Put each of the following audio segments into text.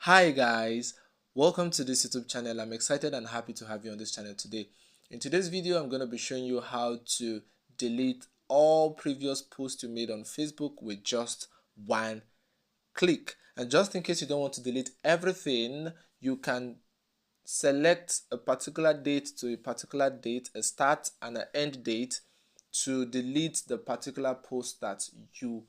Hi guys, welcome to this YouTube channel. I'm excited and happy to have you on this channel today. In today's video, I'm going to be showing you how to delete all previous posts you made on Facebook with just one click. And just in case you don't want to delete everything, you can select a particular date to a particular date, a start and an end date to delete the particular post that you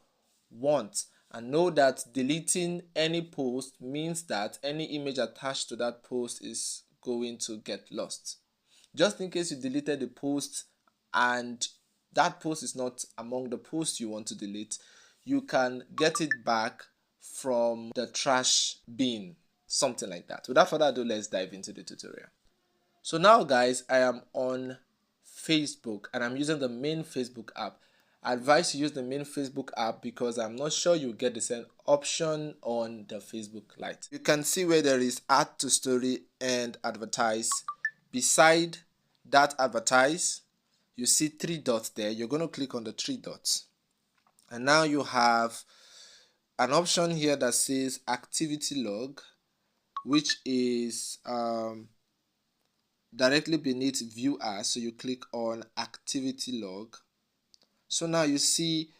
want. And know that deleting any post means that any image attached to that post is going to get lost. Just in case you deleted the post and that post is not among the posts you want to delete, you can get it back from the trash bin, something like that. Without further ado, let's dive into the tutorial. So now guys, I am on Facebook and I'm using the main Facebook app. I advise you use the main Facebook app because I'm not sure you get the same option on the Facebook Lite. You can see where there is add to story and advertise. Beside that advertise, you see three dots there. You're going to click on the three dots. And now you have an option here that says activity log, which is directly beneath view as. So you click on activity log. So now you see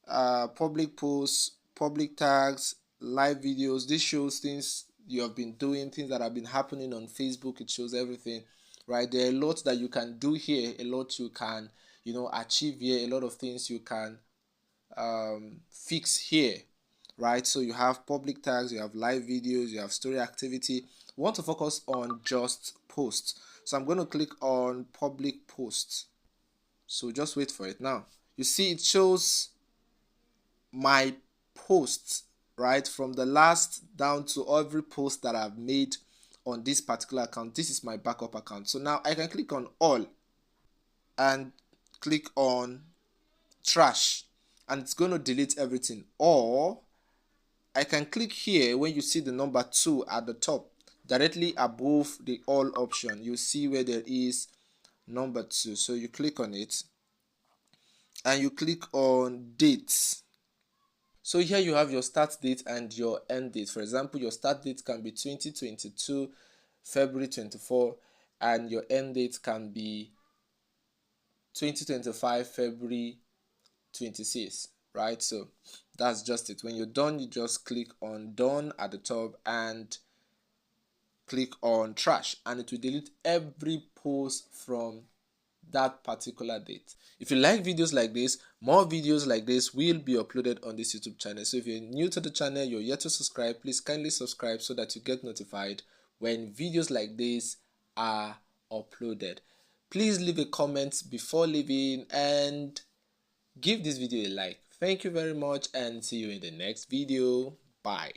public posts, public tags, live videos. This shows things you have been doing, things that have been happening on Facebook. It shows everything, right? There are a lot that you can do here, a lot you can, achieve here, a lot of things you can fix here, right? So you have public tags, you have live videos, you have story activity. We want to focus on just posts. So I'm going to click on public posts. So just wait for it now. You see it shows my posts, right, from the last down to every post that I've made on this particular account. This is my backup account. So now I can click on all and click on trash and it's going to delete everything. Or I can click here when you see the number 2 at the top, directly above the all option. You see where there is number 2. So you click on it and you click on dates. So here you have your start date and your end date. For example, your start date can be 2022 February 24 and your end date can be 2025 February 26, right? So that's just it. When you're done, you just click on done at the top and click on trash and it will delete every post from that particular date. If you like videos like this, more videos like this will be uploaded on this YouTube channel. So if you're new to the channel, you're yet to subscribe, please kindly subscribe so that you get notified when videos like this are uploaded. Please leave a comment before leaving and give this video a like. Thank you very much and see you in the next video. Bye.